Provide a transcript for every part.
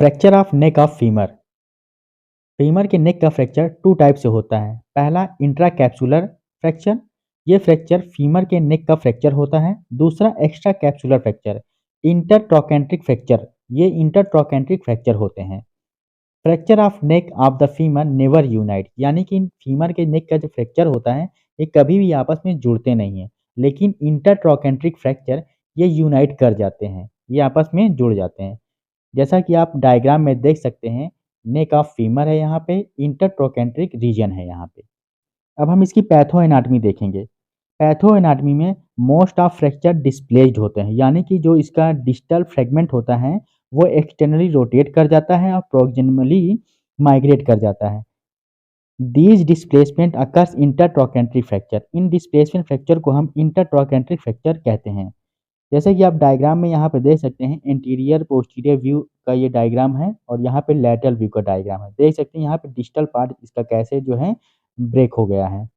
Fracture of neck of femur. Femur के नेक का fracture to type से होता है। पहला इंट्राकैप्सुलर फ्रैक्चर, ये फ्रैक्चर फीमर के नेक का फ्रैक्चर होता है। दूसरा extra capsular fracture, intertrochanteric fracture, ये इंटरट्रोकेंट्रिक फ्रैक्चर होते हैं। Fracture of neck of the femur never unite, यानी कि फीमर के नेक का जो फ्रैक्चर होता है ये कभी भी आपस में जुड़ते नहीं हैं। लेकिन इंटरट्रोकेंट्रिक फ्रैक्चर ये यूनाइट कर जाते हैं, ये आपस में जुड़ जाते हैं। जैसा कि आप डायग्राम में देख सकते हैं, नेक ऑफ फीमर है यहाँ पे, इंटरट्रोकेंट्रिक रीजन है यहाँ पे। अब हम इसकी पैथो एनाटमी देखेंगे। पैथो एनाटमी में मोस्ट ऑफ फ्रैक्चर डिस्प्लेस्ड होते हैं, यानी कि जो इसका डिस्टल फ्रेगमेंट होता है वो एक्सटर्नली रोटेट कर जाता है और प्रोक्सिमली माइग्रेट कर जाता है। These displacement occurs intertrochanteric fracture, इन डिस्प्लेसमेंट फ्रैक्चर को हम इंटरट्रोकेंट्रिक फ्रैक्चर कहते हैं। जैसे कि आप डायग्राम में यहाँ पे देख सकते हैं, इंटीरियर पोस्टीरियर व्यू का ये डायग्राम है और यहाँ पे लैटरल व्यू का डायग्राम है। देख सकते हैं यहाँ पे डिस्टल पार्ट इसका कैसे जो है ब्रेक हो गया है।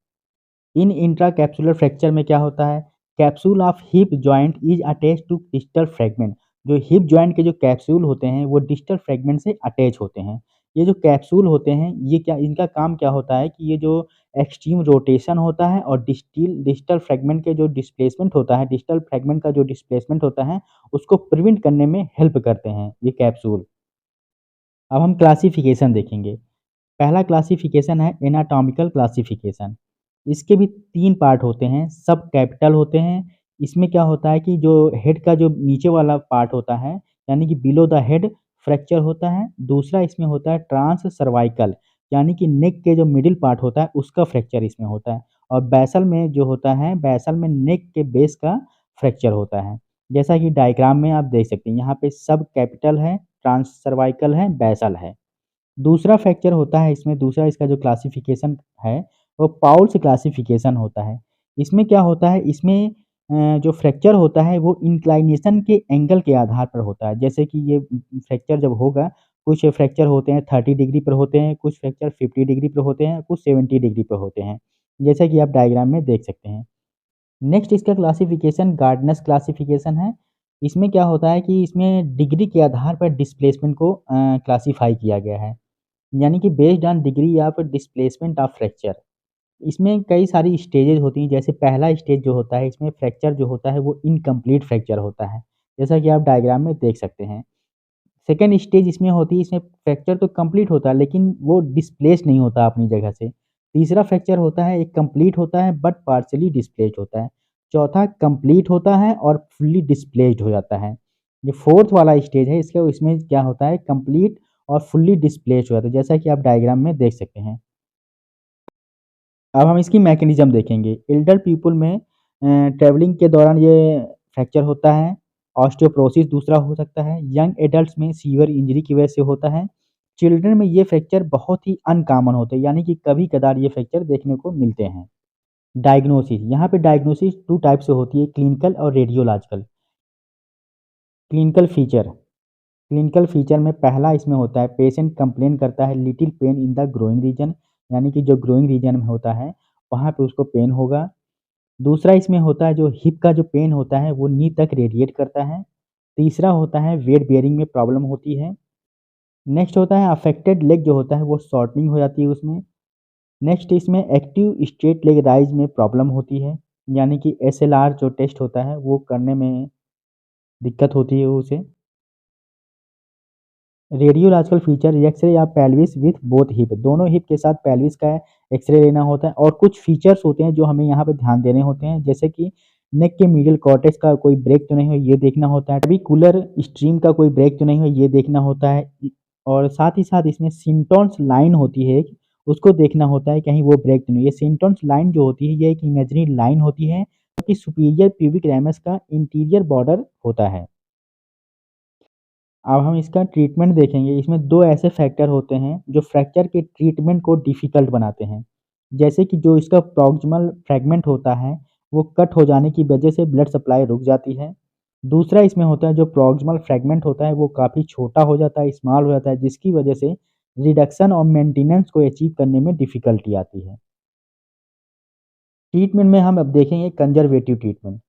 इन इंट्राकैप्सुलर फ्रैक्चर में क्या होता है, capsule of hip joint is attach to distal fragment, जो हिप जॉइंट के जो कैप्सूल होते हैं वो डिस्टल फ्रैगमेंट से अटैच होते हैं। ये जो कैप्सूल होते हैं ये क्या, इनका काम क्या होता है कि ये जो एक्सट्रीम रोटेशन होता है और डिस्टल फ्रैगमेंट के जो डिस्प्लेसमेंट होता है, डिस्टल फ्रैगमेंट का जो डिस्प्लेसमेंट होता है उसको प्रिवेंट करने में हेल्प करते हैं ये कैप्सूल। अब हम क्लासिफिकेशन देखेंगे। पहला क्लासिफिकेशन है एनाटॉमिकल क्लासिफिकेशन। इसके भी 3 पार्ट होते हैं, सब कैपिटल होते हैं। इसमें क्या होता है कि जो हेड का जो नीचे वाला पार्ट होता है, यानी कि बिलो द हेड फ्रैक्चर होता है। दूसरा इसमें होता है ट्रांस सर्वाइकल, यानी कि नेक के जो मिडिल पार्ट होता है उसका फ्रैक्चर इसमें होता है। और बैसल में जो होता है, बैसल में नेक के बेस का फ्रैक्चर होता है। जैसा कि डायग्राम में आप देख सकते हैं, यहाँ पे सब कैपिटल है, ट्रांस सर्वाइकल है, बैसल है। दूसरा फ्रैक्चर होता है इसमें, दूसरा इसका जो क्लासिफिकेशन है वो पाउल्स क्लासिफिकेशन होता है। इसमें क्या होता है, इसमें जो फ्रैक्चर होता है वो इंक्लाइनेशन के एंगल के आधार पर होता है। जैसे कि ये फ्रैक्चर जब होगा, कुछ फ्रैक्चर होते हैं 30 डिग्री पर होते हैं, कुछ फ्रैक्चर 50 डिग्री पर होते हैं, कुछ 70 डिग्री पर होते हैं, जैसा कि आप डायग्राम में देख सकते हैं। नेक्स्ट इसका क्लासिफिकेशन गार्डनर्स क्लासिफिकेशन है। इसमें क्या होता है कि इसमें डिग्री के आधार पर डिस्प्लेसमेंट को क्लासिफाई किया गया है, यानी कि based on degree of displacement of fracture. इसमें कई सारी स्टेजेज होती हैं। जैसे पहला स्टेज जो होता है, इसमें फ्रैक्चर जो होता है वो इनकम्प्लीट फ्रैक्चर होता है, जैसा कि आप डायग्राम में देख सकते हैं। सेकंड स्टेज इसमें होती है, इसमें फ्रैक्चर तो कंप्लीट होता है लेकिन वो डिस्प्लेस नहीं होता अपनी जगह से। तीसरा फ्रैक्चर होता है, एक कंप्लीट होता है बट पार्शियली डिस्प्लेस्ड होता है। चौथा कंप्लीट होता है और फुल्ली डिस्प्लेस्ड हो जाता है। ये फोर्थ वाला स्टेज है इसका, इसमें क्या होता है, कंप्लीट और फुल्ली डिस्प्लेस्ड हो जाता है, जैसा कि आप डायग्राम में देख सकते हैं। अब हम इसकी मैकेनिज़्म देखेंगे। एल्डर पीपल में ट्रैवलिंग के दौरान ये फ्रैक्चर होता है। ऑस्टियोपोरोसिस दूसरा हो सकता है। यंग एडल्ट्स में सीवियर इंजरी की वजह से होता है। चिल्ड्रन में ये फ्रैक्चर बहुत ही अनकॉमन होते हैं, यानी कि कभी-कभार ये फ्रैक्चर देखने को मिलते हैं। डायग्नोसिस, यहाँ पे डायग्नोसिस 2 टाइप से होती है, क्लिनिकल और radiological. Clinical feature, clinical feature में पहला इसमें होता है, पेशेंट कंप्लेन करता है little pain in the groin region, यानी कि जो ग्रोइंग रीजन में होता है वहाँ पे उसको पेन होगा। दूसरा इसमें होता है जो हिप का जो पेन होता है वो नी तक रेडिएट करता है। तीसरा होता है वेट बेयरिंग में प्रॉब्लम होती है। नेक्स्ट होता है अफेक्टेड लेग जो होता है वो शॉर्टनिंग हो जाती है उसमें। नेक्स्ट इसमें एक्टिव स्ट्रेट लेग राइज में प्रॉब्लम होती है, यानी कि एसएलआर जो टेस्ट होता है वो करने में दिक्कत होती है उसे। रेडियोलॉजिकल फीचर, एक्स-रे या पेल्विस विथ बोथ हिप, दोनों हिप के साथ पेल्विस का एक्स-रे लेना होता है। और कुछ फीचर्स होते हैं जो हमें यहाँ पे ध्यान देने होते हैं, जैसे कि नेक के मीडियल कॉर्टेक्स का कोई ब्रेक तो नहीं हो ये देखना होता है। ट्रैबिकुलर स्ट्रीम का कोई ब्रेक तो नहीं हो ये देखना होता है। और साथ ही साथ इसमें सिंटोन्स लाइन होती है एक, उसको देखना होता है कहीं वो ब्रेक तो नहीं है। ये सिंटोन्स लाइन जो होती है ये एक इमेजिनरी लाइन होती है, जो कि सुपीरियर प्यूबिक रैमस का इंटीरियर बॉर्डर होता है। अब हम इसका ट्रीटमेंट देखेंगे। इसमें 2 ऐसे फैक्टर होते हैं जो फ्रैक्चर के ट्रीटमेंट को डिफ़िकल्ट बनाते हैं। जैसे कि जो इसका प्रॉक्सिमल फ्रैगमेंट होता है, वो कट हो जाने की वजह से ब्लड सप्लाई रुक जाती है। दूसरा इसमें होता है जो प्रॉक्सिमल फ्रैगमेंट होता है वो काफ़ी छोटा हो जाता है, स्मॉल हो जाता है, जिसकी वजह से रिडक्शन और मेंटेनेंस को अचीव करने में डिफ़िकल्टी आती है। ट्रीटमेंट में हम अब देखेंगे कंज़र्वेटिव ट्रीटमेंट।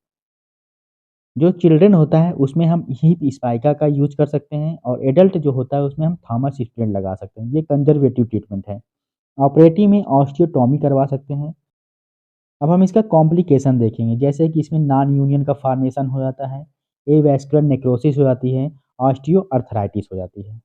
जो चिल्ड्रन होता है उसमें हम हीप स्पाइका का यूज़ कर सकते हैं और एडल्ट जो होता है उसमें हम थॉमस स्टेंट लगा सकते हैं। ये कंज़र्वेटिव ट्रीटमेंट है। ऑपरेटिव में ऑस्टियोटॉमी करवा सकते हैं। अब हम इसका कॉम्प्लिकेशन देखेंगे, जैसे कि इसमें नॉन यूनियन का फॉर्मेशन हो जाता है, एवास्कुलर नेक्रोसिस हो जाती है, ऑस्टियो आर्थराइटिस हो जाती है।